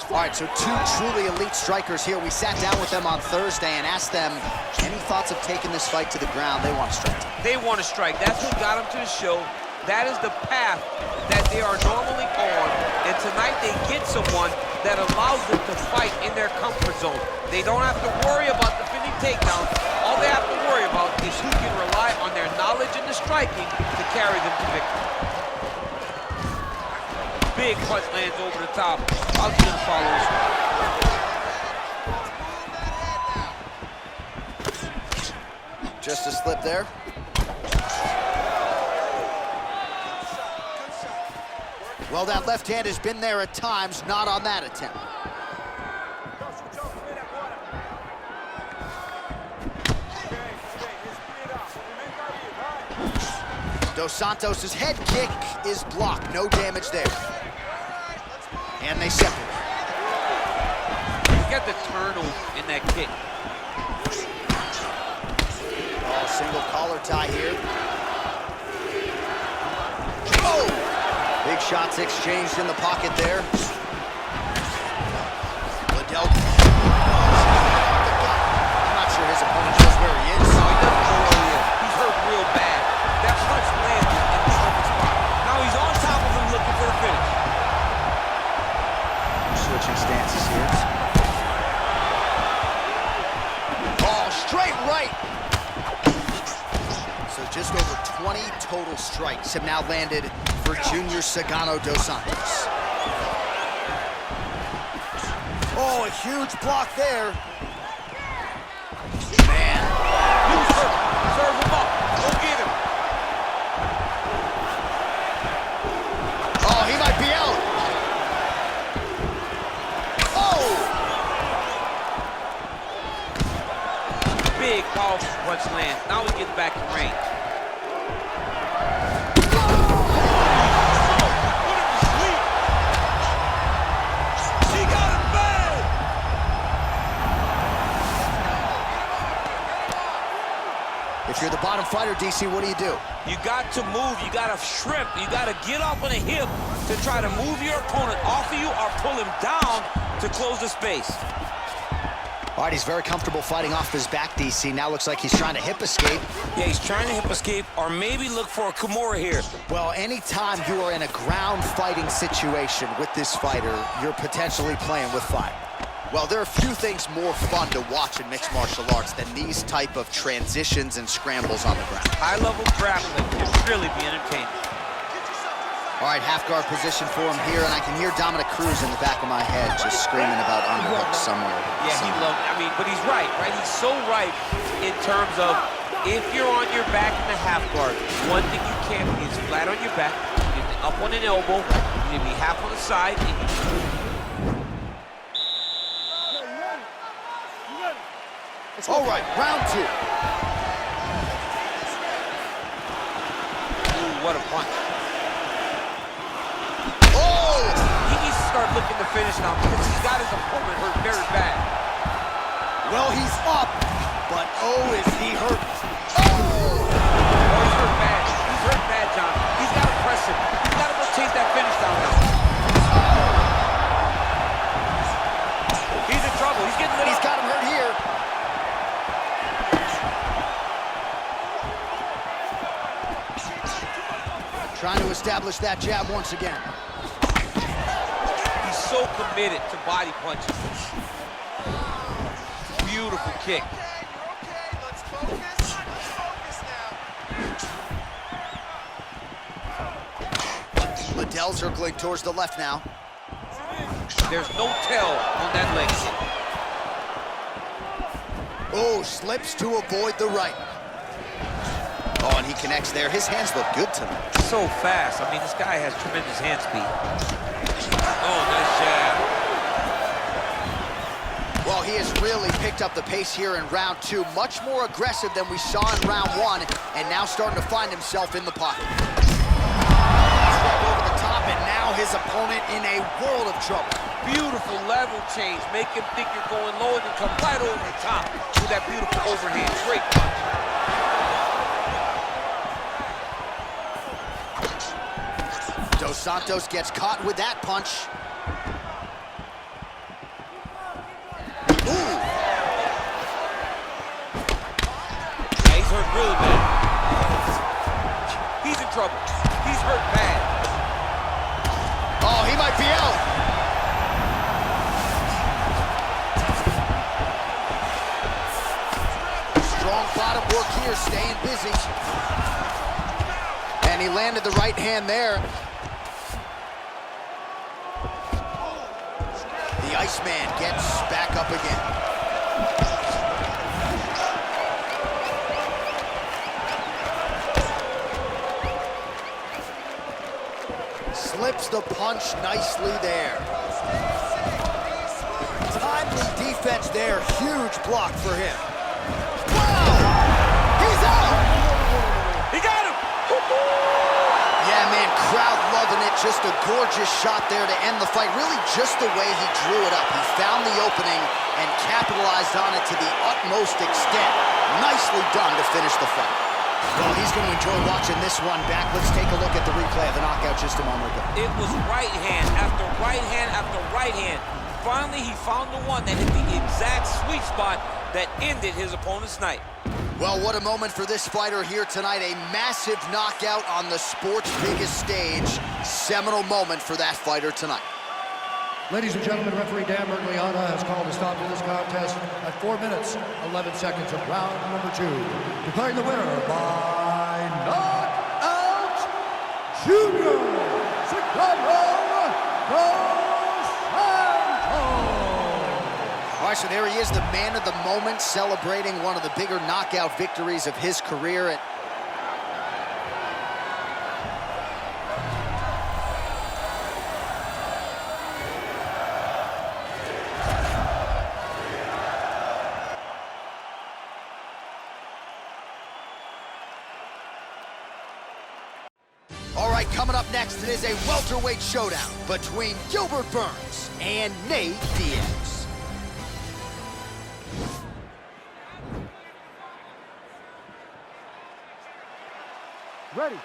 All right, so two truly elite strikers here. We sat down with them on Thursday and asked them any thoughts of taking this fight to the ground. They want to strike. They want to strike. That's what got them to the show. That is the path that they are normally on. And tonight they get someone that allows them to fight in their comfort zone. They don't have to worry about defending takedowns. All they have to worry about is who can rely on their knowledge in the striking to carry them to victory. Big punch lands over the top. How's he gonna follow this one? Just a slip there. Well, that left hand has been there at times, not on that attempt. Dos Santos' head kick is blocked. No damage there. And they separate. You got the turtle in that kick. Oh, single collar tie here. Oh! Big shots exchanged in the pocket there. Liddell. I'm not sure his opponent knows where he is. No, he doesn't know where he is. He's hurt real bad. That punch landed in the perfect spot. Now he's on top of him looking for the finish. Switching stances here. Oh, straight right. So just over 20 total strikes have now landed for Junior Sagano dos Santos. Oh, a huge block there. Man. Serve him up. Go get him. Oh, he might be out. Oh! Big, powerful punch lands. Now he gets back in range. If you're the bottom fighter, DC, what do? You got to move. You got to shrimp. You got to get off on a hip to try to move your opponent off of you or pull him down to close the space. All right, he's very comfortable fighting off his back, DC. Now looks like he's trying to hip escape. Yeah, he's trying to hip escape or maybe look for a Kimura here. Well, anytime you are in a ground fighting situation with this fighter, you're potentially playing with fire. Well, there are few things more fun to watch in mixed martial arts than these type of transitions and scrambles on the ground. High-level grappling can really be entertaining. All right, half guard position for him here, and I can hear Dominic Cruz in the back of my head just screaming about underhooks somewhere. Yeah, he loves it. I mean, but he's right? He's so right in terms of if you're on your back in the half guard, one thing you can't be is flat on your back, you can be up on an elbow, you can be half on the side, and you All right, round two. Ooh, what a punch. Oh! He needs to start looking to finish now because he's got his opponent hurt very bad. Well, he's up, but oh, is he hurt. Oh! Oh, he's hurt bad. He's hurt bad, John. He's got to press him. He's got to go chase that finish down now. He's in trouble. He's getting lit up. He's got him hurt here. Trying to establish that jab once again. He's so committed to body punches. Beautiful kick. Let's focus now. Liddell circling towards the left now. There's no tell on that leg kick. Oh, slips to avoid the right. Oh, and he connects there. His hands look good tonight. So fast. I mean, this guy has tremendous hand speed. Oh, nice jab. Well, he has really picked up the pace here in round two. Much more aggressive than we saw in round one, and now starting to find himself in the pocket. Strike over the top, and now his opponent in a world of trouble. Beautiful level change. Make him think you're going low and then come right over the top with that beautiful overhand. Great punch. Dos Santos gets caught with that punch. really bad. He's in trouble. He's hurt bad. Oh, he might be out. Strong bottom work here, staying busy. And he landed the right hand there. The Iceman gets back up again. Slips the punch nicely there. Timely defense there, huge block for him. Wow! He's out! He got him! Yeah, man, crowd loving it. Just a gorgeous shot there to end the fight. Really just the way he drew it up. He found the opening and capitalized on it to the utmost extent. Nicely done to finish the fight. Well, he's going to enjoy watching this one back. Let's take a look at the replay of the knockout just a moment ago. It was right hand after right hand after right hand. Finally, he found the one that hit the exact sweet spot that ended his opponent's night. Well, what a moment for this fighter here tonight. A massive knockout on the sport's biggest stage. Seminal moment for that fighter tonight. Ladies and gentlemen, referee Dan Bergliana has called a stop to this contest at 4 minutes, 11 seconds of round number 2. Declaring the winner by knockout, Junior Chicago Dos Santos. All right, so there he is, the man of the moment, celebrating one of the bigger knockout victories of his career. All right, coming up next, it is a welterweight showdown between Gilbert Burns and Nate Diaz. Ready.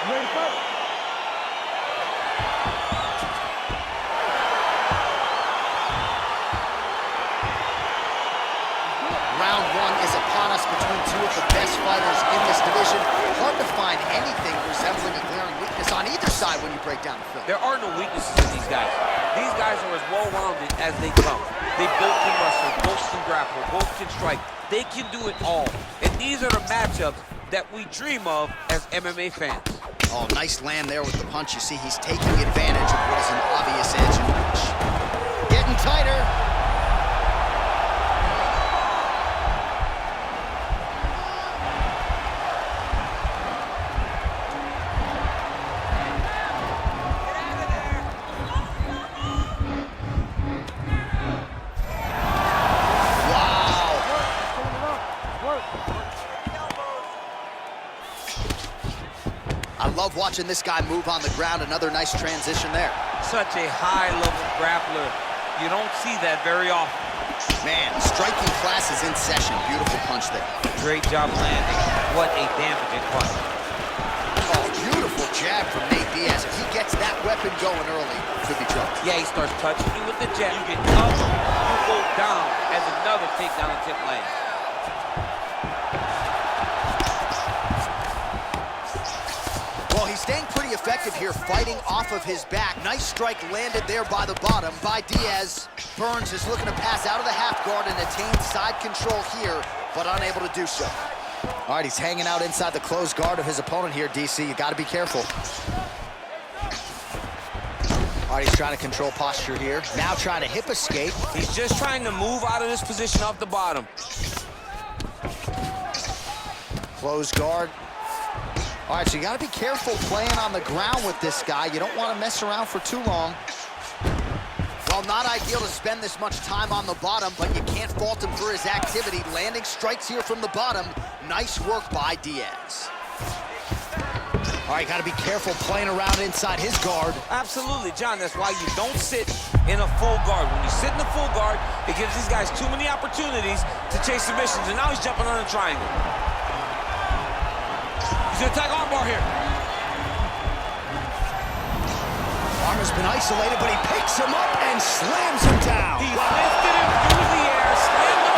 Ready to fight. Round 1 is upon us between two of the best fighters in this division. Hard to find anything resembling a glaring weakness on either side when you break down the film. There are no weaknesses in these guys. These guys are as well-rounded as they come. They both can wrestle, both can grapple, both can strike. They can do it all. And these are the matchups that we dream of as MMA fans. Oh, nice land there with the punch. You see, he's taking advantage of what is an obvious edge and reach. Getting tighter. I love watching this guy move on the ground. Another nice transition there. Such a high-level grappler. You don't see that very often. Man, striking class is in session. Beautiful punch there. Great job landing. What a damaging punch. Oh, beautiful jab from Nate Diaz. If he gets that weapon going early, could be trouble. Yeah, he starts touching you with the jab. You get up, you go down as another takedown attempt lands. Well, he's staying pretty effective here, fighting off of his back. Nice strike landed there by the bottom by Diaz. Burns is looking to pass out of the half guard and attain side control here, but unable to do so. All right, he's hanging out inside the closed guard of his opponent here, DC. You got to be careful. All right, he's trying to control posture here. Now trying to hip escape. He's just trying to move out of this position off the bottom. Closed guard. All right, so you got to be careful playing on the ground with this guy. You don't want to mess around for too long. Well, not ideal to spend this much time on the bottom, but you can't fault him for his activity. Landing strikes here from the bottom. Nice work by Diaz. All right, got to be careful playing around inside his guard. Absolutely, John. That's why you don't sit in a full guard. When you sit in a full guard, it gives these guys too many opportunities to chase submissions, and now he's jumping on a triangle. He's gonna attack armbar here. Arm has been isolated, but he picks him up and slams him down. He lifted him through the air, slammed him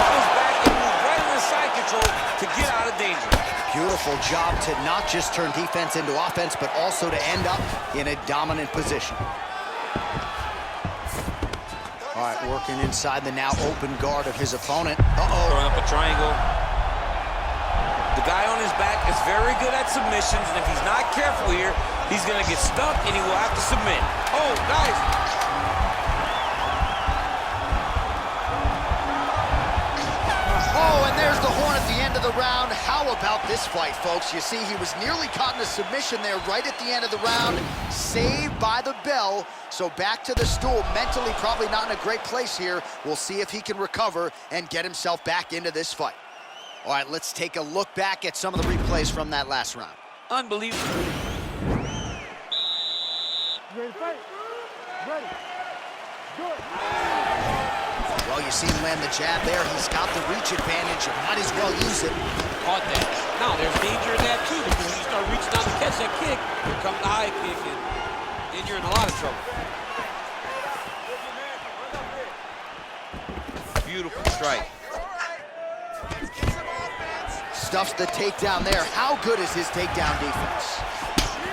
control to get out of danger. Beautiful job to not just turn defense into offense, but also to end up in a dominant position. All right, working inside the now open guard of his opponent. Throwing up a triangle. The guy on his back is very good at submissions, and if he's not careful here, he's going to get stuck, and he will have to submit. Oh, nice. Oh, and there's the horn at the end of the round. How about this fight, folks? You see, he was nearly caught in a submission there right at the end of the round. Saved by the bell. So back to the stool. Mentally probably not in a great place here. We'll see if he can recover and get himself back into this fight. All right, let's take a look back at some of the replays from that last round. Unbelievable. Ready to fight? Ready. Good. Well, you see him land the jab there. He's got the reach advantage. You might as well use it. Caught that. Now, there's danger in that, too, because when you start reaching out to catch that kick, here comes the high kick, and then you're in a lot of trouble. Beautiful strike. Stuffs the takedown there. How good is his takedown defense?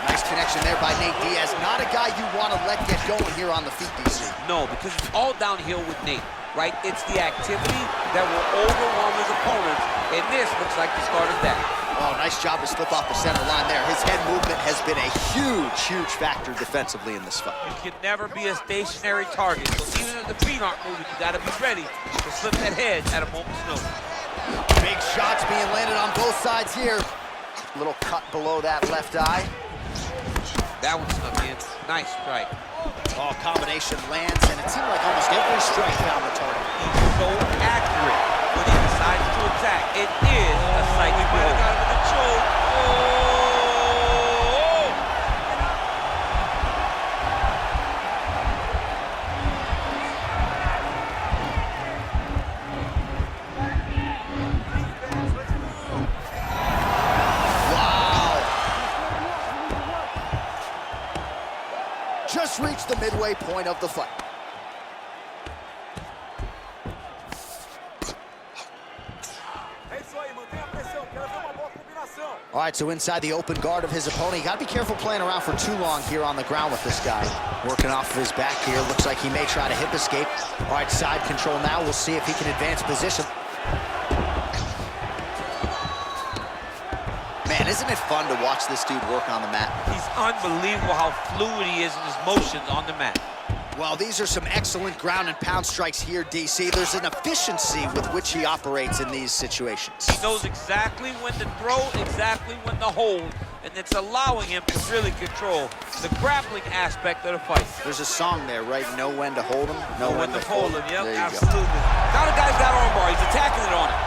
Nice connection there by Nate Diaz. Not a guy you want to let get going here on the feet, DC. No, because it's all downhill with Nate, right? It's the activity that will overwhelm his opponents, and this looks like the start of that. Oh, nice job to slip off the center line there. His head movement has been a huge, huge factor defensively in this fight. You can never be a stationary target, so even if the feet aren't moving, you got to be ready to slip that head at a moment's notice. Big shots being landed on both sides here. Little cut below that left eye. That one snuck in. Nice strike. Oh, combination lands, and it seemed like almost every strike found the target. He's so accurate when he decides to attack. It is a sight to behold. Got him with a choke. Oh! Just reached the midway point of the fight. All right, so inside the open guard of his opponent, you got to be careful playing around for too long here on the ground with this guy. Working off of his back here, looks like he may try to hip escape. All right, side control now. We'll see if he can advance position. Man, isn't it fun to watch this dude work on the mat? He's unbelievable how fluid he is in his motions on the mat. Well, these are some excellent ground and pound strikes here, DC. There's an efficiency with which he operates in these situations. He knows exactly when to throw, exactly when to hold, and it's allowing him to really control the grappling aspect of the fight. There's a song there, right? Know when to hold him, know when to fold him. Yep, There you absolutely. go. Now the guy's got armbar. He's attacking it on it.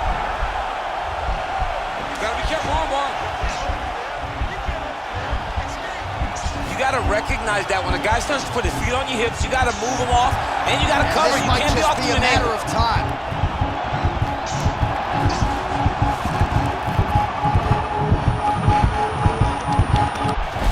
You gotta be careful, armbar. You gotta recognize that when a guy starts to put his feet on your hips, you gotta move him off, and you gotta cover. This You might can't be just off be to a an matter angle. of time.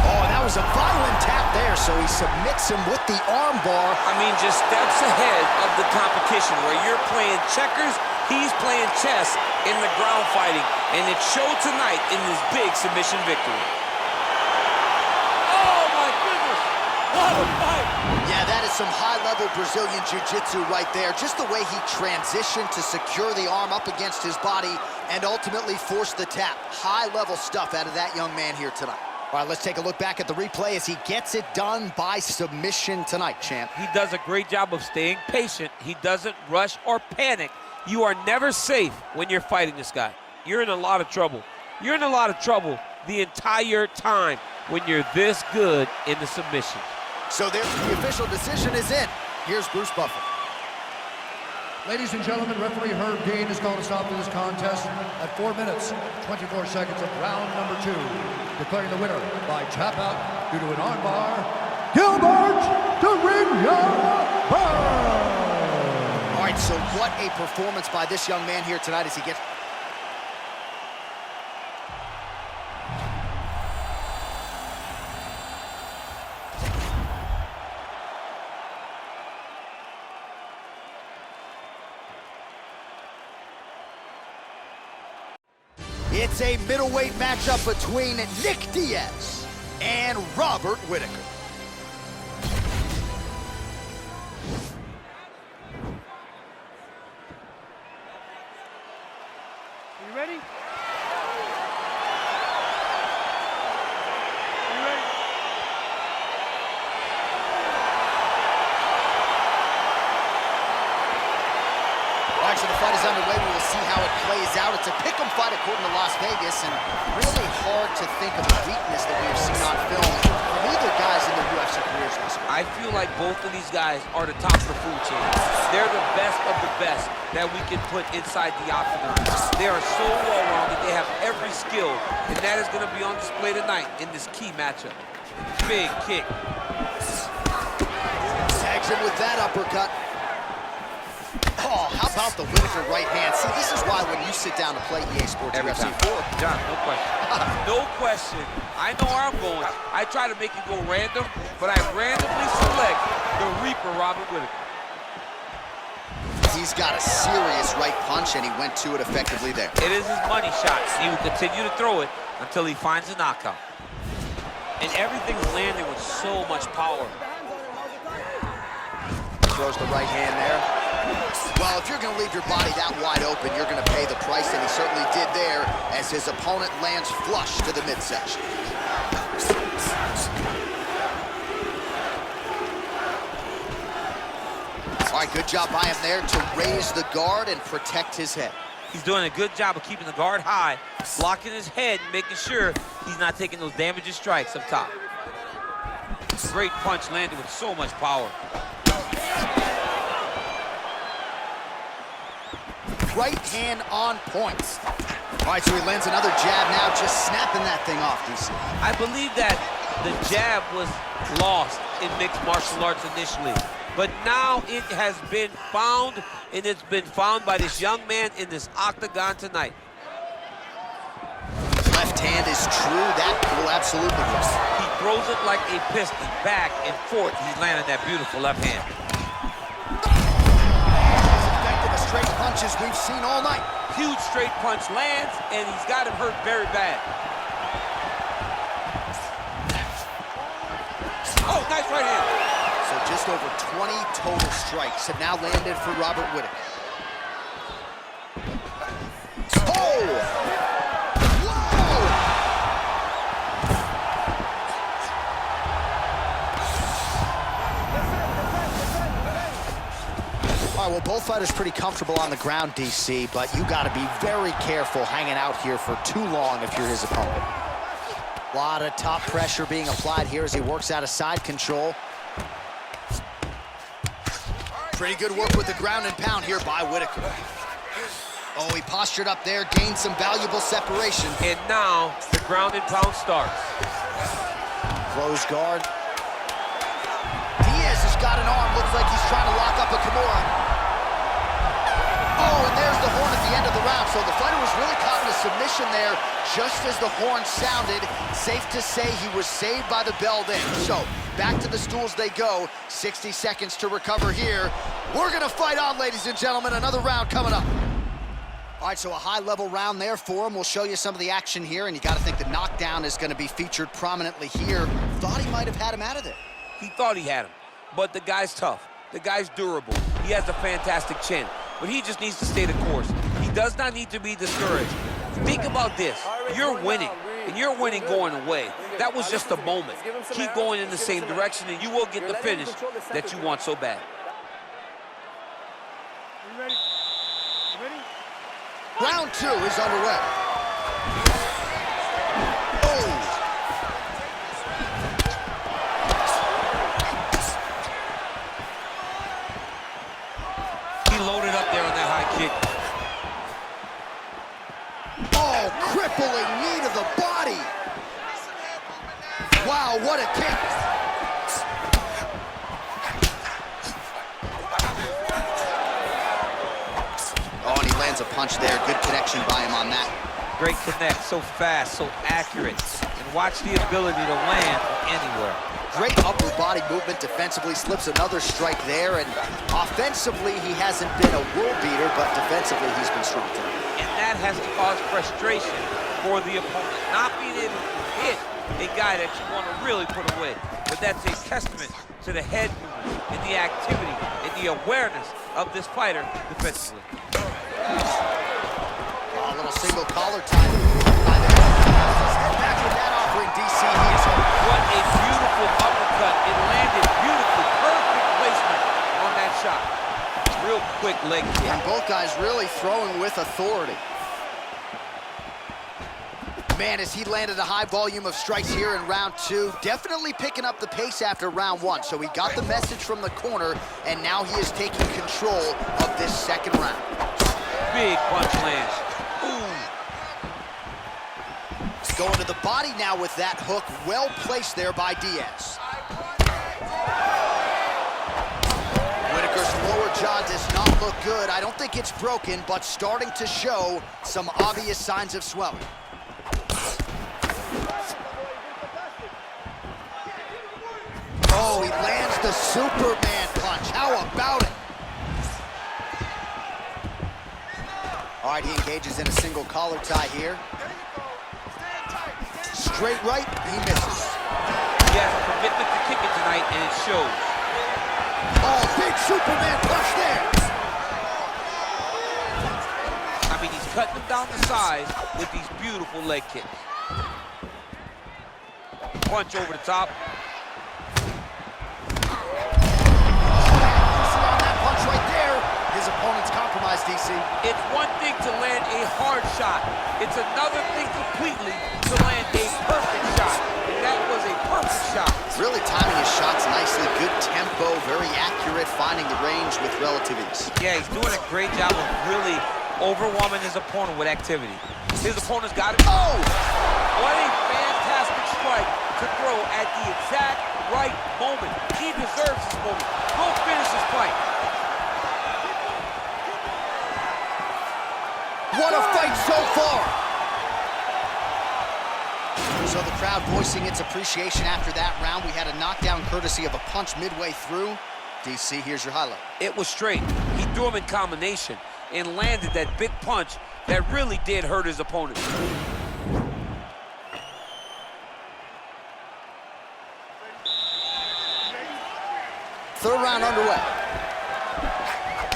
Oh, that was a violent tap there, so he submits him with the arm bar. I mean, just steps ahead of the competition. Where you're playing checkers, he's playing chess in the ground fighting, and it showed tonight in this big submission victory. Oh my goodness! What a fight! Yeah, that is some high-level Brazilian jiu-jitsu right there. Just the way he transitioned to secure the arm up against his body and ultimately force the tap. High-level stuff out of that young man here tonight. All right, let's take a look back at the replay as he gets it done by submission tonight, champ. He does a great job of staying patient. He doesn't rush or panic. You are never safe when you're fighting this guy. You're in a lot of trouble. You're in a lot of trouble the entire time when you're this good in the submission. So there, the official decision is in. Here's Bruce Buffer. Ladies and gentlemen, referee Herb Dean has called a stop to this contest at 4 minutes, 24 seconds of round number 2. Declaring the winner by tap out due to an armbar, Gilbert Burns. All right, so what a performance by this young man here tonight as he gets... It's a middleweight matchup between Nick Diaz and Robert Whittaker. You ready? All right, so the fight is underway. We will see how it plays out. It's a pick'em fight according to Las Vegas, and really hard to think of a weakness that we've seen on film from either guys in their UFC careers thus far. I feel like both of these guys are the top of the food chain. They're the best of the best that we can put inside the octagon. They are so well-rounded. They have every skill, and that is going to be on display tonight in this key matchup. Big kick. Tags him with that uppercut. Oh, how about the Whittaker right hand? See, this is why when you sit down to play EA Sports Every UFC time. 4, John, no question. No question. I know where I'm going. I try to make it go random, but I randomly select the Reaper, Robert Whittaker. he's got a serious right punch, and he went to it effectively there. It is his money shot. He will continue to throw it until he finds a knockout. And everything's landing with so much power. Throws the right hand there. Well, if you're going to leave your body that wide open, you're going to pay the price, and he certainly did there as his opponent lands flush to the midsection. All right, good job by him there to raise the guard and protect his head. He's doing a good job of keeping the guard high, blocking his head, and making sure he's not taking those damaging strikes up top. Great punch landed with so much power. Right hand on points. All right, so he lands another jab now, just snapping that thing off, DC. I believe that the jab was lost in mixed martial arts initially, but now it has been found, and it's been found by this young man in this octagon tonight. Left hand is true, that will absolutely work. He throws it like a piston, back and forth. He's landing that beautiful left hand. Straight punches we've seen all night. Huge straight punch lands, and he's got him hurt very bad. Oh, nice right hand. So just over 20 total strikes have now landed for Robert Whittaker. Oh! All right, well, both fighters pretty comfortable on the ground, DC, but you got to be very careful hanging out here for too long if you're his opponent. A lot of top pressure being applied here as he works out of side control. Pretty good work with the ground and pound here by Whittaker. Oh, he postured up there, gained some valuable separation. And now the ground and pound starts. Closed guard. Diaz has got an arm, looks like he's trying to lock up a Kimura. Oh, and there's the horn at the end of the round. So the fighter was really caught in a submission there just as the horn sounded. Safe to say he was saved by the bell then. So back to the stools they go. 60 seconds to recover here. We're going to fight on, ladies and gentlemen. Another round coming up. All right, so a high-level round there for him. We'll show you some of the action here, and you got to think the knockdown is going to be featured prominently here. Thought he might have had him out of there. He thought he had him, but the guy's tough. The guy's durable. He has a fantastic chin, but he just needs to stay the course. He does not need to be discouraged. Think about this. You're winning, and you're winning going away. That was just a moment. Keep going in the same direction, and you will get the finish that you want so bad. You ready? You ready? Round 2 is underway. Oh! He loaded up there on that high kick. Oh, crippling knee to the body. Wow, what a kick. Oh, and he lands a punch there. Good connection by him on that. Great connect, so fast, so accurate. And watch the ability to land from anywhere. Great upper body movement defensively, slips another strike there, and offensively, he hasn't been a world beater, but defensively, he's been strong tonight. And that has to cause frustration for the opponent. Not being able to hit a guy that you want to really put away. But that's a testament to the head movement and the activity and the awareness of this fighter defensively. A little single collar tie. Back with that offering, DC. What a beautiful uppercut. It landed beautifully. Perfect placement on that shot. Real quick leg kick. And both guys really throwing with authority. Man, as he landed a high volume of strikes here in round 2, definitely picking up the pace after round 1. So he got the message from the corner, and now he is taking control of this second round. Big punch lands. He's going to the body now with that hook, well placed there by Diaz. Whitaker's lower jaw does not look good. I don't think it's broken, but starting to show some obvious signs of swelling. Oh, he lands the Superman punch. How about it? All right, he engages in a single collar tie here. Straight right, he misses. He has a commitment to kicking tonight, and it shows. Oh, big Superman punch there. I mean, he's cutting them down the sides with these beautiful leg kicks. Punch over the top. His opponent's compromised, DC. It's one thing to land a hard shot. It's another thing completely to land a perfect shot. And that was a perfect shot. Really timing his shots nicely. Good tempo, very accurate, finding the range with relative ease. Yeah, he's doing a great job of really overwhelming his opponent with activity. His opponent's got it. Oh! What a fantastic strike to throw at the exact right moment. He deserves this moment. Go finish this fight. What a fight so far! So the crowd voicing its appreciation after that round. We had a knockdown courtesy of a punch midway through. DC, here's your highlight. It was straight. He threw him in combination and landed that big punch that really did hurt his opponent. Third round underway.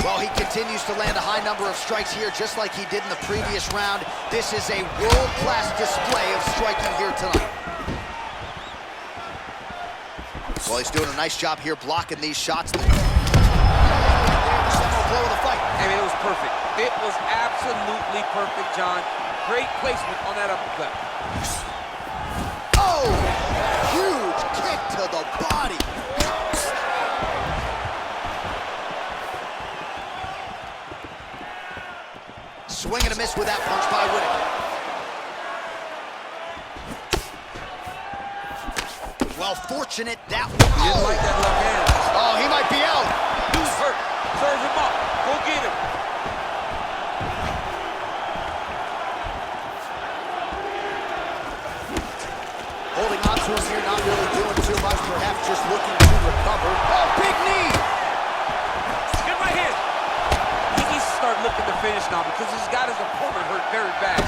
Well, he continues to land a high number of strikes here, just like he did in the previous round. This is a world-class display of striking here tonight. Well, he's doing a nice job here blocking these shots. The seminal blow of the fight. I mean, it was perfect. It was absolutely perfect, John. Great placement on that uppercut. Oh! Huge kick to the body. Swing and a miss with that punch by Whitaker. Well, fortunate that one. He didn't like that left hand. Oh, he might be out. Dude's hurt. Serve him up. Go get him. Holding on to him here, not really doing too much, perhaps just looking to recover. Oh, big knee! Get my hand. He needs to start looking to finish now because he's got his opponent hurt very bad.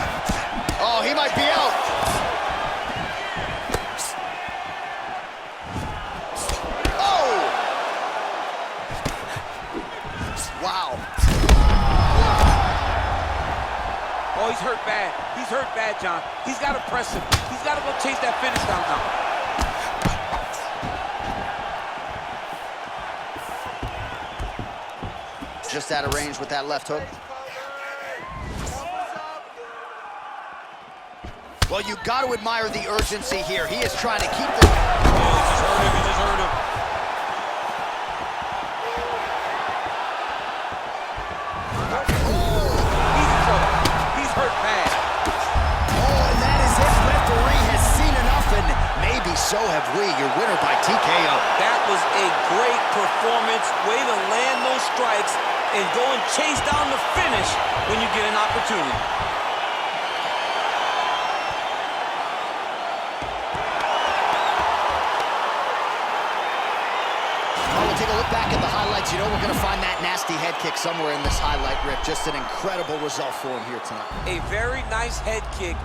Oh, he might be out. Oh! Wow. Oh, he's hurt bad. He's hurt bad, John. He's got to press him. He's got to go chase that finish down now. Just out of range with that left hook. Well, you got to admire the urgency here. He is trying to keep the... Oh, he just hurt him. He just hurt him. He's in trouble. He's hurt bad. Oh, and that is it. Referee has seen enough, and maybe so have we. Your winner by TKO. That was a great performance. Way to land those strikes and go and chase down the finish when you get an opportunity. Well, we'll take a look back at the highlights. You know we're going to find that nasty head kick somewhere in this highlight rip. Just an incredible result for him here tonight. A very nice head kick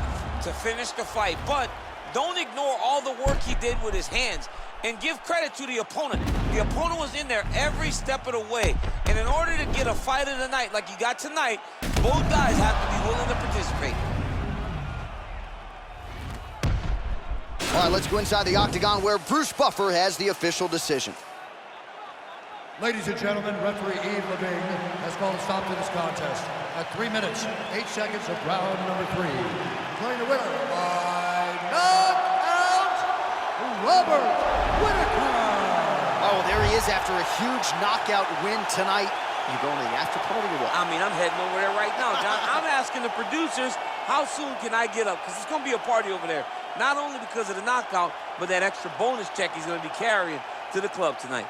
to finish the fight, but don't ignore all the work he did with his hands, and give credit to the opponent. The opponent was in there every step of the way, and in order to get a fight of the night like you got tonight, both guys have to be willing to participate. All right, let's go inside the octagon where Bruce Buffer has the official decision. Ladies and gentlemen, referee Yves Levine has called a stop to this contest at 3 minutes, 8 seconds of round number 3. Declaring the winner by knockout, Robert Whittaker. Oh, there he is after a huge knockout win tonight. You going to the after party or what? I mean, I'm heading over there right now, John. I'm asking the producers, how soon can I get up? Because it's going to be a party over there. Not only because of the knockout, but that extra bonus check he's going to be carrying to the club tonight.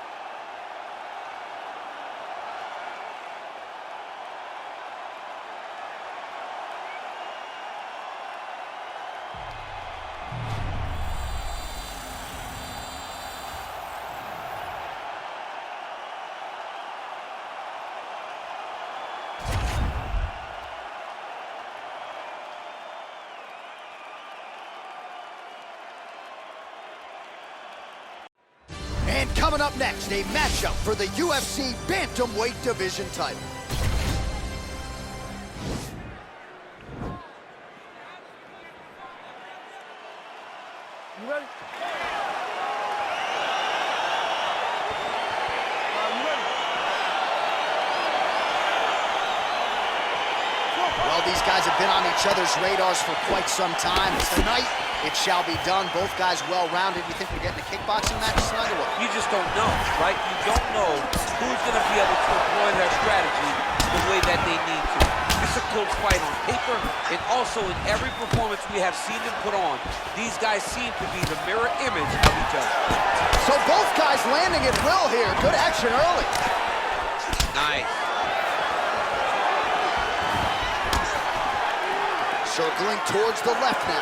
And coming up next, a matchup for the UFC Bantamweight Division title. You ready? Well, these guys have been on each other's radars for quite some time. Tonight, it shall be done. Both guys well-rounded. You think we're getting a kickboxing match tonight or what? You just don't know, right? You don't know who's going to be able to employ their strategy the way that they need to. It's a close fight on paper, and also in every performance we have seen them put on, these guys seem to be the mirror image of each other. So both guys landing at will here. Good action early. Nice. Circling towards the left now.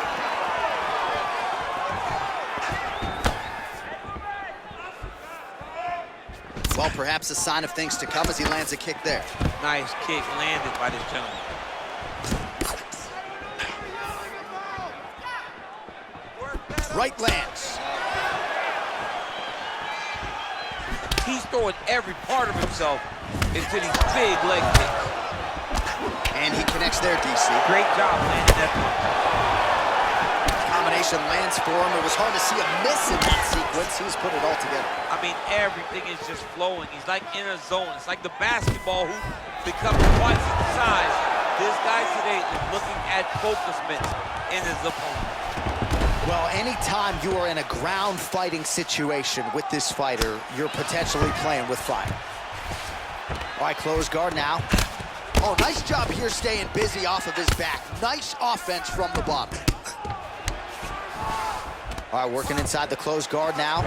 Well, perhaps a sign of things to come as he lands a kick there. Nice kick landed by this gentleman. Right lands. He's throwing every part of himself into these big leg kicks. And he connects there, DC. Great job landing that one. Combination lands for him. It was hard to see a miss in that sequence. He's put it all together. I mean, everything is just flowing. He's like in a zone. It's like the basketball hoop becomes twice its size. This guy today is looking at focus mitts in his opponent. Well, anytime you are in a ground fighting situation with this fighter, you're potentially playing with fire. All right, close guard now. Oh, nice job here staying busy off of his back. Nice offense from the bottom. All right, working inside the closed guard now.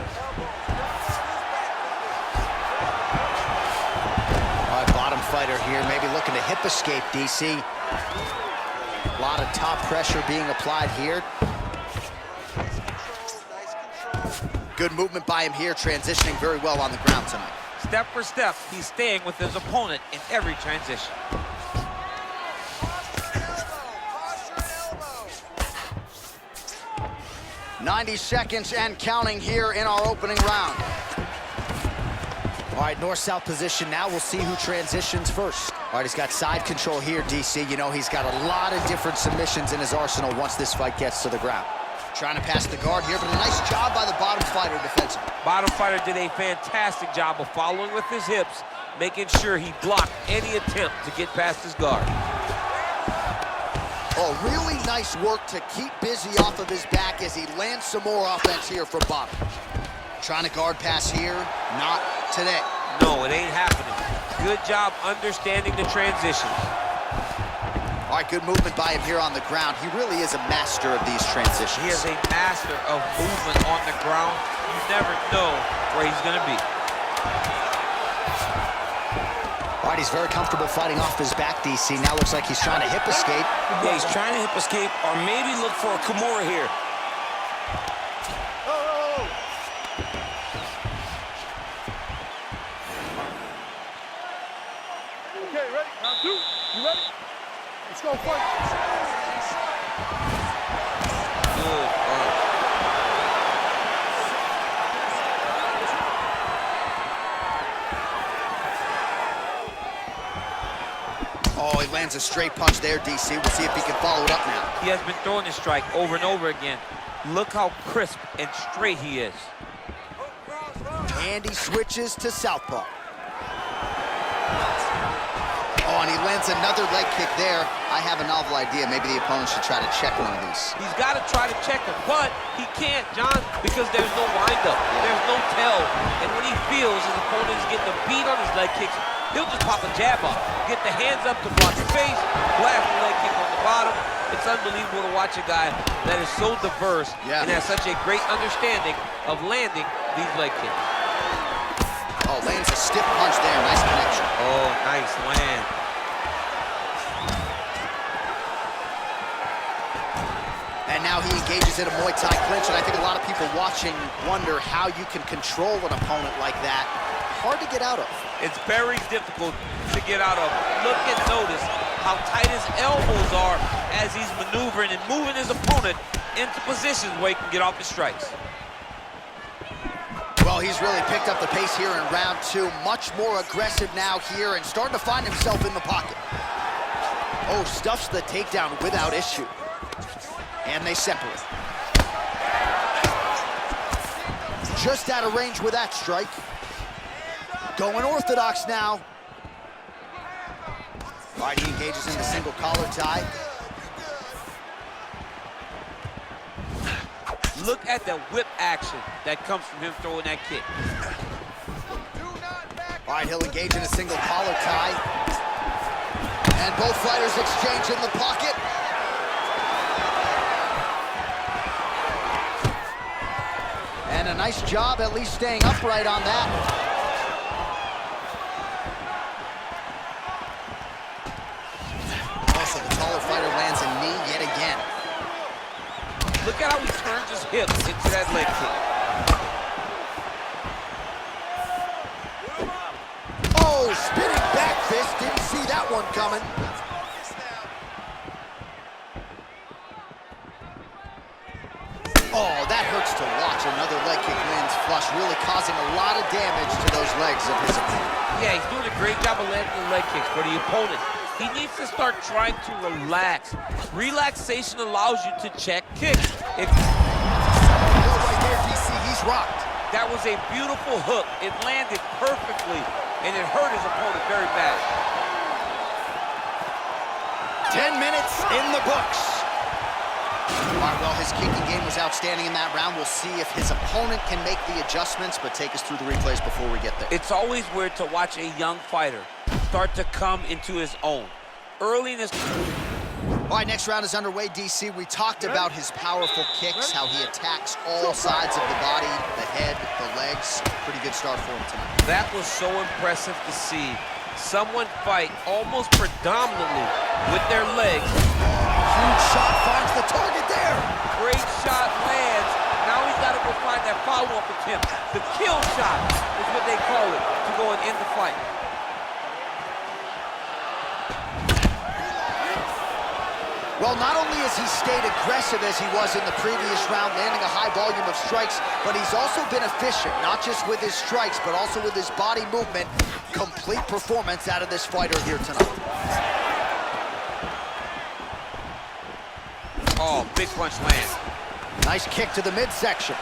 All right, bottom fighter here, maybe looking to hip escape, DC. A lot of top pressure being applied here. Good movement by him here, transitioning very well on the ground tonight. Step for step, he's staying with his opponent in every transition. .90 seconds and counting here in our opening round. All right, north-south position now. We'll see who transitions first. All right, he's got side control here, DC. You know, he's got a lot of different submissions in his arsenal once this fight gets to the ground. Trying to pass the guard here, but a nice job by the bottom fighter defensively. Bottom fighter did a fantastic job of following with his hips, making sure he blocked any attempt to get past his guard. Oh, really nice work to keep busy off of his back as he lands some more offense here from bottom. Trying to guard pass here, not today. No, it ain't happening. Good job understanding the transition. All right, good movement by him here on the ground. He really is a master of these transitions. He is a master of movement on the ground. You never know where he's gonna be. All right, he's very comfortable fighting off his back, DC. Now looks like he's trying to hip escape. Yeah, he's trying to hip escape or maybe look for a Kimura here. Okay, ready? Round two. You ready? Let's go fight. he lands a straight punch there, DC. We'll see if he can follow it up now. He has been throwing this strike over and over again. Look how crisp and straight he is. And he switches to southpaw. Oh, and he lands another leg kick there. I have a novel idea. Maybe the opponent should try to check one of these. He's got to try to check him, but he can't, John, because there's no windup. There's no tell. And when he feels his opponent is getting a beat on his leg kicks, he'll just pop a jab up, get the hands up to block the face, blast the leg kick on the bottom. It's unbelievable to watch a guy that is so diverse and has such a great understanding of landing these leg kicks. Oh, lands a stiff punch there. Nice connection. Oh, nice land. And now he engages in a Muay Thai clinch, and I think a lot of people watching wonder how you can control an opponent like that. Hard to get out of. It's very difficult to get out of. Look and notice how tight his elbows are as he's maneuvering and moving his opponent into positions where he can get off his strikes. Well, he's really picked up the pace here in round two. Much more aggressive now here and starting to find himself in the pocket. Oh, stuffs the takedown without issue. And they separate. Just out of range with that strike. Going orthodox now. All right, he engages in the single collar tie. Look at the whip action that comes from him throwing that kick. All right, he'll engage in a single collar tie. And both fighters exchange in the pocket. And a nice job at least staying upright on that. Also, the taller fighter lands a knee yet again. Look at how he turns his hips into that leg kick. Oh, spinning back fist. Didn't see that one coming. Oh, that hurts to watch. Another leg kick lands flush, really causing a lot of damage to those legs of his opponent. Yeah, he's doing a great job of landing the leg kicks for the opponent. He needs to start trying to relax. Relaxation allows you to check kicks. Right there, DC, he's rocked. That was a beautiful hook. It landed perfectly, and it hurt his opponent very bad. 10 minutes in the books. All right, well, his kicking game was outstanding in that round. We'll see if his opponent can make the adjustments, but take us through the replays before we get there. It's always weird to watch a young fighter start to come into his own. Early in his... All right, next round is underway, DC. We talked about his powerful kicks, how he attacks all sides of the body, the head, the legs. Pretty good start for him tonight. That was so impressive to see. Someone fight almost predominantly with their legs. Huge shot finds the target there. Great shot lands. Now he's got to go find that follow-up attempt. The kill shot is what they call it to go and end the fight. Well, not only has he stayed aggressive as he was in the previous round, landing a high volume of strikes, but he's also been efficient, not just with his strikes, but also with his body movement. Complete performance out of this fighter here tonight. Oh, big punch lands. Nice kick to the midsection.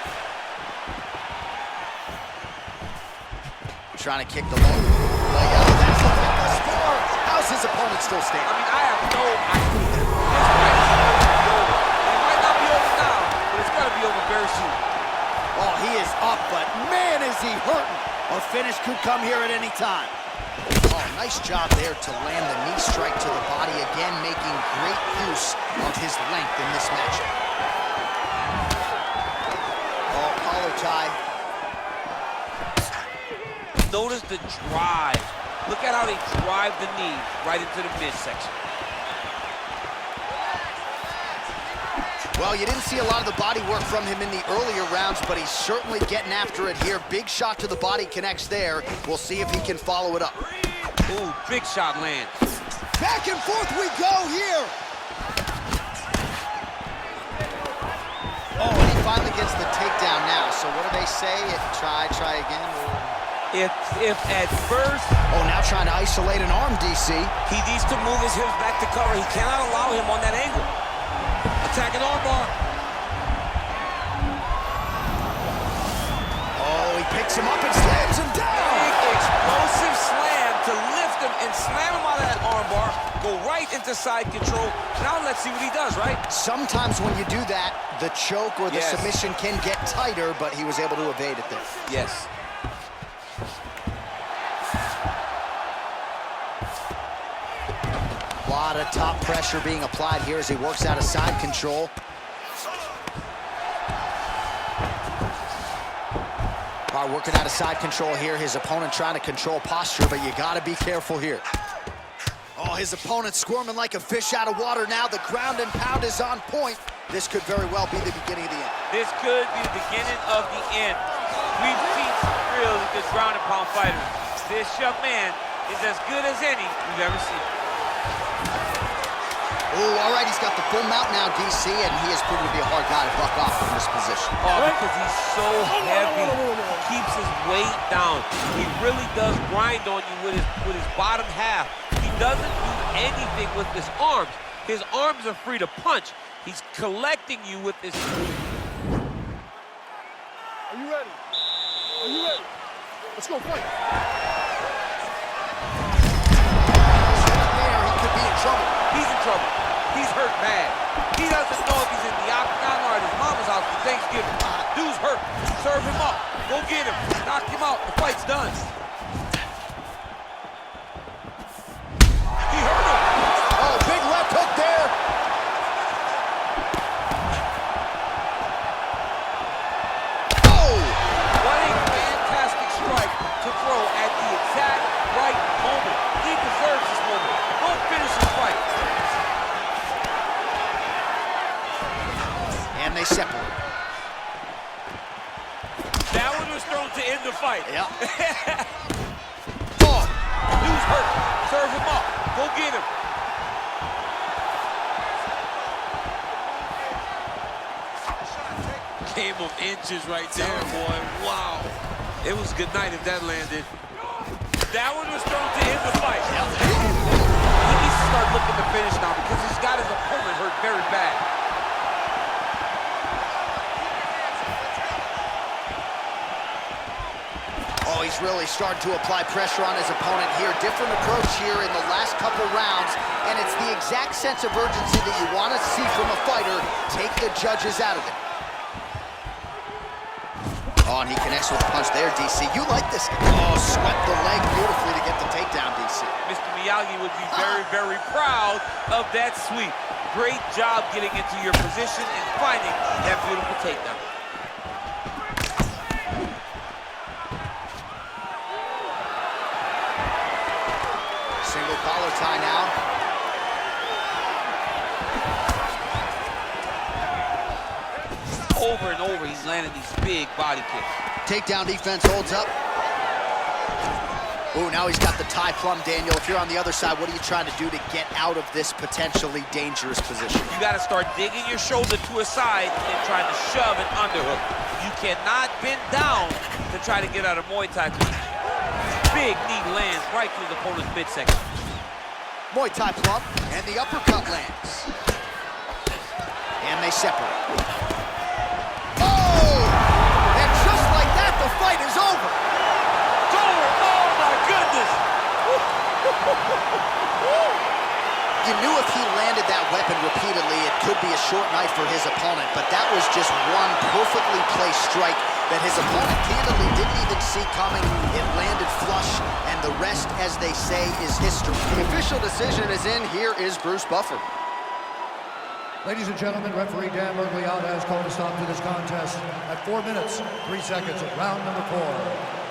Trying to kick the low leg out. That's a thus far. How's his opponent still standing? I mean, I have no idea. This fight is over. It might not be over now, but it's got to be over very soon. Oh, he is up, but man, is he hurting. A finish could come here at any time. Oh, nice job there to land the knee strike to the body, again making great use of his length in this matchup. Oh, collar tie. Notice the drive. Look at how they drive the knee right into the midsection. Well, you didn't see a lot of the body work from him in the earlier rounds, but he's certainly getting after it here. Big shot to the body connects there. We'll see if he can follow it up. Ooh, big shot lands. Back and forth we go here. Oh, and he finally gets the takedown now. So what do they say? Try again? If at first... Oh, now trying to isolate an arm, DC. He needs to move his hips back to cover. He cannot allow him on that angle. Attacking armbar. Oh, he picks him up and slams him down. Big explosive slam to lift him and slam him out of that armbar. Go right into side control. Now let's see what he does, right? Sometimes when you do that, the choke or the submission can get tighter, but he was able to evade it there. Yes. A lot of top pressure being applied here as he works out of side control. All right, working out of side control here. His opponent trying to control posture, but you gotta be careful here. Oh, his opponent squirming like a fish out of water now. The ground and pound is on point. This could very well be the beginning of the end. This could be the beginning of the end. We've seen some really good ground and pound fighters. This young man is as good as any we've ever seen. Oh, all right, he's got the full mount now, DC, and he has proven to be a hard guy to buck off from this position. Oh, because he's so heavy. He keeps his weight down. He really does grind on you with his bottom half. He doesn't do anything with his arms. His arms are free to punch. He's collecting you with his... Are you ready? Are you ready? Let's go fight. There, he could be in trouble. He's in trouble. He's hurt bad. He doesn't know if he's in the octagon or at his mama's house for Thanksgiving. Dude's hurt. Serve him up. Go get him. Knock him out. The fight's done. He hurt him. Oh, big left hook there. Oh! What a fantastic strike to throw at the exact right moment. He deserves this moment. Don't finish this fight. And they separate. That one was thrown to end the fight. Yeah. Oh, dude's hurt. Serve him up. Go get him. Game of inches right there, boy. Wow. It was good night if that landed. That one was thrown to end the fight. He needs to start looking to finish now because he's got his opponent hurt very bad. Oh, he's really starting to apply pressure on his opponent here. Different approach here in the last couple rounds, and it's the exact sense of urgency that you want to see from a fighter. Take the judges out of it. Oh, and he connects with a punch there, DC. You like this. Oh, swept the leg beautifully to get the takedown, DC. Mr. Miyagi would be very, very proud of that sweep. Great job getting into your position and finding that beautiful takedown. Single collar tie now. Over and over, he's landing these big body kicks. Takedown defense holds up. Ooh, now he's got the tie plumb, Daniel. If you're on the other side, what are you trying to do to get out of this potentially dangerous position? You got to start digging your shoulder to a side and trying to shove an underhook. You cannot bend down to try to get out of Muay Thai. Big knee lands right through the opponent's midsection. Muay Thai plumb, and the uppercut lands. And they separate. Oh! And just like that, the fight is over. It's over! Oh my goodness! You knew if he landed that weapon repeatedly, it could be a short night for his opponent, but that was just one perfectly placed strike that his opponent candidly didn't even see coming. It landed flush, and the rest, as they say, is history. The official decision is in. Here is Bruce Buffer. Ladies and gentlemen, referee Dan Mergliata has called a stop to this contest at 4 minutes, 3 seconds of round number 4.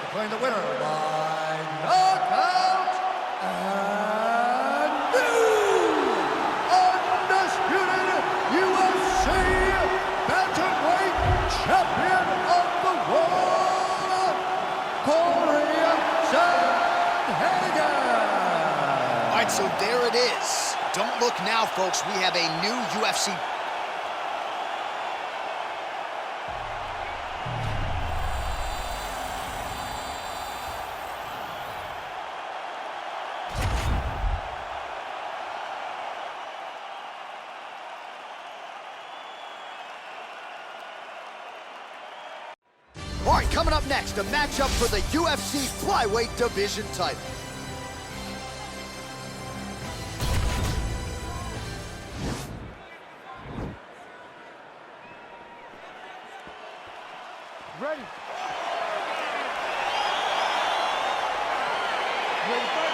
Declaring the winner by knockout and new undisputed UFC bantamweight champion of the world, Corey Sandhagen. All right, so there it is. Don't look now, folks. We have a new UFC. All right, coming up next, a matchup for the UFC flyweight division title. Ready. Ready, fight.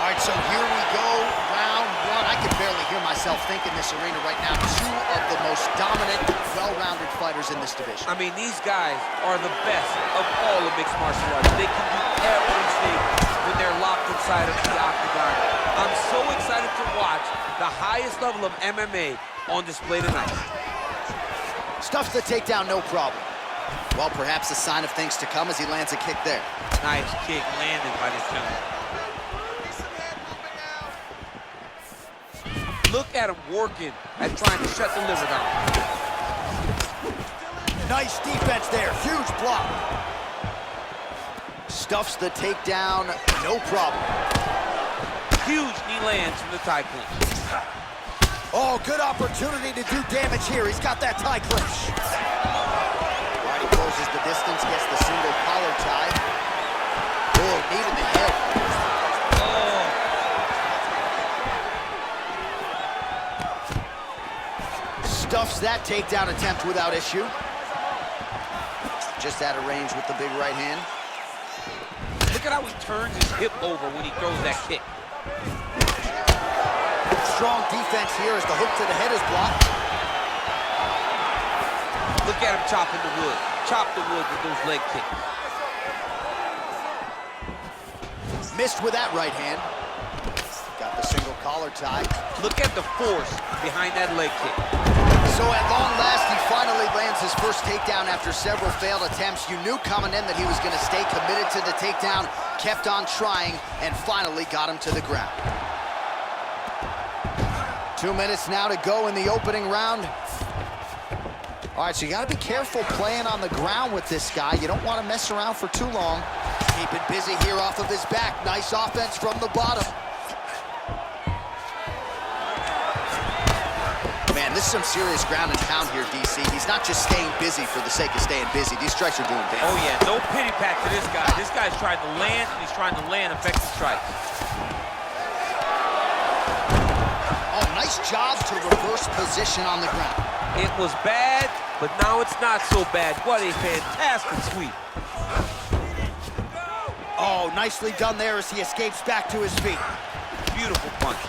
All right, so here we go, round one. I can barely hear myself think in this arena right now. Two of the most dominant, well-rounded fighters in this division. I mean, these guys are the best of all the mixed martial arts. They can do everything when they're locked inside of the octagon. I'm so excited to watch the highest level of MMA on display tonight. Stuffs the takedown, no problem. Well, perhaps a sign of things to come as he lands a kick there. Nice kick landed by this gentleman. Look at him working at trying to shut the liver down. Nice defense there, huge block. Stuffs the takedown, no problem. Huge knee lands from the tie clinch. Oh, good opportunity to do damage here. He's got that tie clinch. All right, he closes the distance, gets the single collar tie. Oh, knee to the head. Stuffs that takedown attempt without issue. Just out of range with the big right hand. Look at how he turns his hip over when he throws that kick. Strong defense here as the hook to the head is blocked. Look at him chopping the wood. Chop the wood with those leg kicks. Missed with that right hand. Got the single collar tie. Look at the force behind that leg kick. So at long last, he finally lands his first takedown after several failed attempts. You knew coming in that he was going to stay committed to the takedown, kept on trying, and finally got him to the ground. 2 minutes now to go in the opening round. All right, so you got to be careful playing on the ground with this guy. You don't want to mess around for too long. Keep it busy here off of his back. Nice offense from the bottom. Man, this is some serious ground and pound here, DC. He's not just staying busy for the sake of staying busy. These strikes are doing damage. Oh, yeah, no pity pat to this guy. This guy's trying to land, and he's trying to land effective strikes. Oh, nice job to reverse position on the ground. It was bad, but now it's not so bad. What a fantastic sweep. Oh, nicely done there as he escapes back to his feet. Beautiful punch.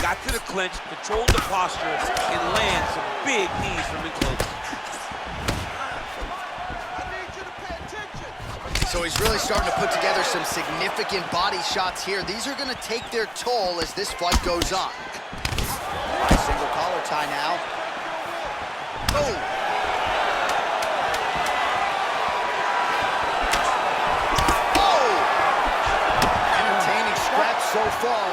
Got to the clinch, controlled the posture, and lands some big knees from in close. So he's really starting to put together some significant body shots here. These are going to take their toll as this fight goes on. Single collar tie now. Oh! Oh! Entertaining scratch so far.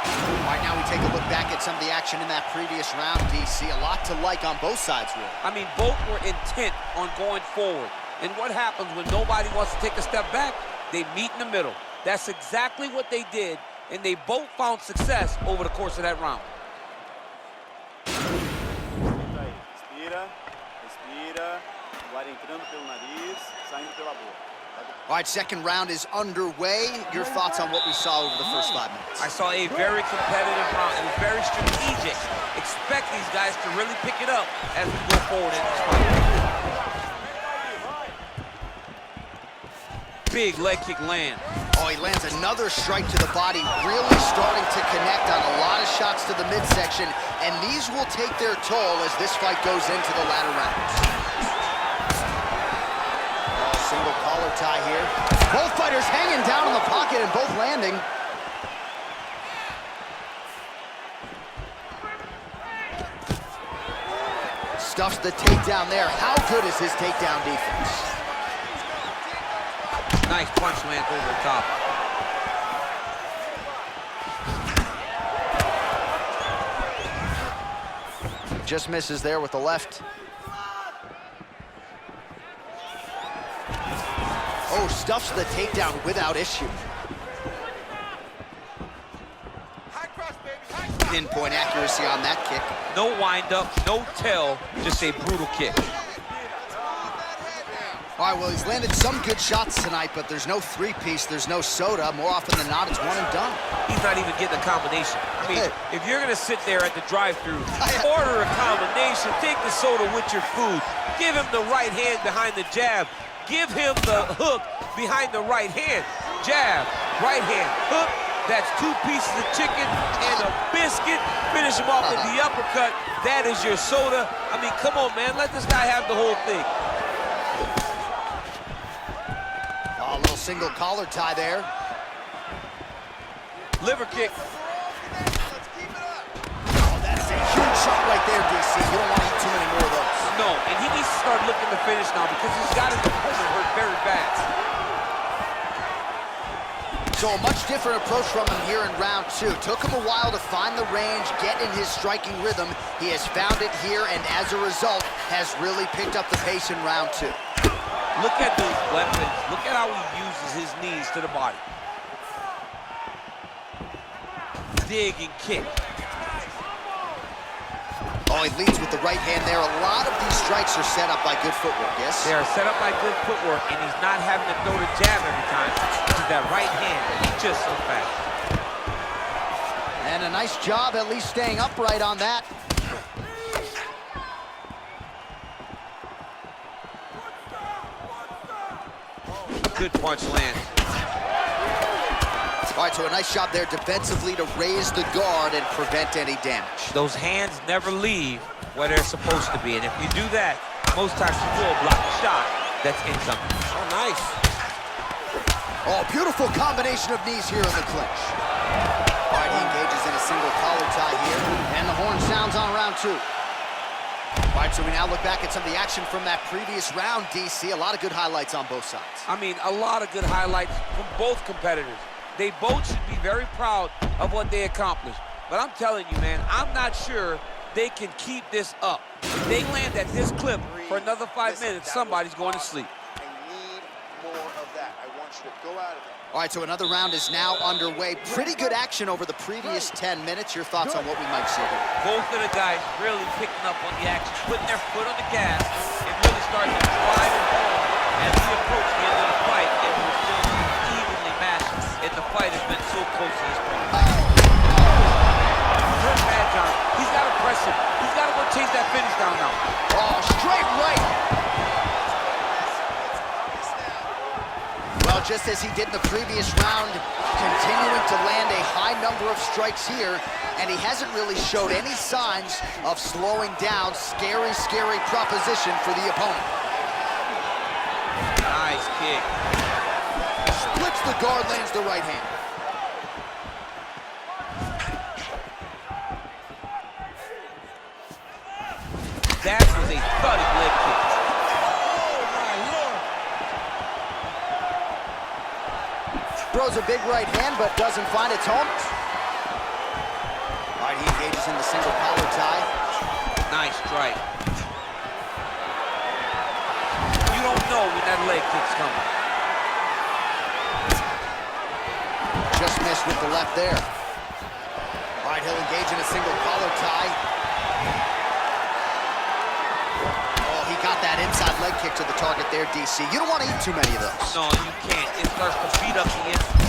All right, now we take a look back at some of the action in that previous round, DC. A lot to like on both sides, really. I mean, both were intent on going forward. And what happens when nobody wants to take a step back? They meet in the middle. That's exactly what they did, and they both found success over the course of that round. Respira, respira, o ar entrando pelo nariz, saindo pela boca. All right, second round is underway. Your thoughts on what we saw over the first 5 minutes? I saw a very competitive round. It was very strategic. Expect these guys to really pick it up as we go forward in this fight. Big leg kick land. Oh, he lands another strike to the body, really starting to connect on a lot of shots to the midsection, and these will take their toll as this fight goes into the latter rounds. Single collar tie here. Both fighters hanging down in the pocket and both landing. Stuffs the takedown there. How good is his takedown defense? Nice punch lands over the top. Just misses there with the left. Oh, stuffs the takedown without issue. pinpoint accuracy on that kick. No wind-up, no tell, just a brutal kick. All right, well, he's landed some good shots tonight, but there's no three-piece, there's no soda. More often than not, it's one and done. He's not even getting a combination. I mean, if you're gonna sit there at the drive-thru, order a combination, take the soda with your food, give him the right hand behind the jab, give him the hook behind the right hand. Jab, right hand, hook. That's 2 pieces of chicken and a biscuit. Finish him off with the uppercut. That is your soda. I mean, come on, man. Let this guy have the whole thing. A little single collar tie there. Liver kick. Oh, that is a huge shot right there, DC. You don't want to eat too many more of those. No, and he needs to start looking to finish now because he's got his opponent hurt very bad. So a much different approach from him here in round 2. Took him a while to find the range, get in his striking rhythm. He has found it here, and as a result, has really picked up the pace in round 2. Look at those weapons. Look at how he uses his knees to the body. Dig and kick. Oh, he leads with the right hand there. A lot of these strikes are set up by good footwork, yes? They are set up by good footwork, and he's not having to throw the jab every time. It's that right hand. He's just so fast. And a nice job at least staying upright on that. Good punch lands. All right, so a nice job there defensively to raise the guard and prevent any damage. Those hands never leave where they're supposed to be, and if you do that, most times you will block a shot that's incoming. Oh, nice. Oh, beautiful combination of knees here in the clinch. All right, he engages in a single collar tie here, and the horn sounds on round 2. All right, so we now look back at some of the action from that previous round, DC. A lot of good highlights on both sides. I mean, a lot of good highlights from both competitors. They both should be very proud of what they accomplished. But I'm telling you, man, I'm not sure they can keep this up. If they land at this clip for another 5 minutes, somebody's going to sleep. I need more of that. I want you to go out of it. All right, so another round is now underway. Pretty good action over the previous 10 minutes. Your thoughts on what we might see here? Both of the guys really picking up on the action, putting their foot on the gas, and really starting to drive it home as we approach the end of the fight, and we're still evenly matched, and the fight has been so close to this point. Hurt bad, John. He's got to press him. He's got to go chase that finish down now. Oh, straight right. Well, just as he did in the previous round, continuing to land a high number of strikes here, and he hasn't really showed any signs of slowing down. Scary, scary proposition for the opponent. Nice kick. Splits the guard, lands the right hand. That was a thudding leg kick. Throws a big right hand, but doesn't find its home. All right, he engages in the single collar tie. Nice strike. You don't know when that leg kick's coming. Just missed with the left there. All right, he'll engage in a single collar tie. Oh, he got that inside leg kick to the target there, DC. You don't want to eat too many of those. No, you can't. It starts to beat up the inside.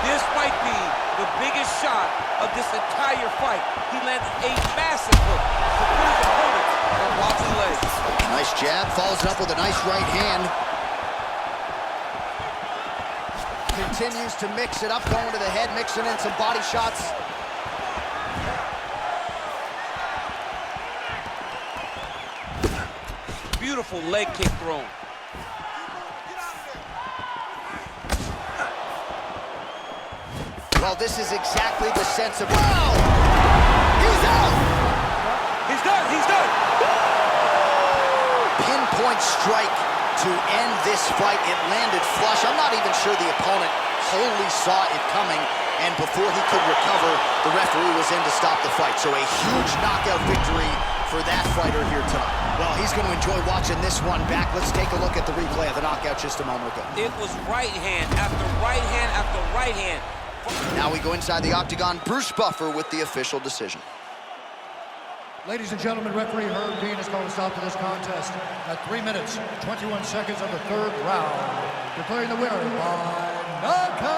This might be the biggest shot of this entire fight. He landed a massive hook to put his opponent on wobbly legs. Nice jab, follows it up with a nice right hand. Continues to mix it up, going to the head, mixing in some body shots. Beautiful leg kick thrown. Well, this is exactly the sense of... Wow! He's out! He's done, he's done! Pinpoint strike to end this fight. It landed flush. I'm not even sure the opponent wholly saw it coming, and before he could recover, the referee was in to stop the fight. So a huge knockout victory for that fighter here tonight. Well, he's going to enjoy watching this one back. Let's take a look at the replay of the knockout just a moment ago. It was right hand after right hand after right hand. Now we go inside the octagon. Bruce Buffer with the official decision. Ladies and gentlemen, referee Herb Dean has called a stop to this contest at 3 minutes, 21 seconds of the third round, declaring the winner by knockout.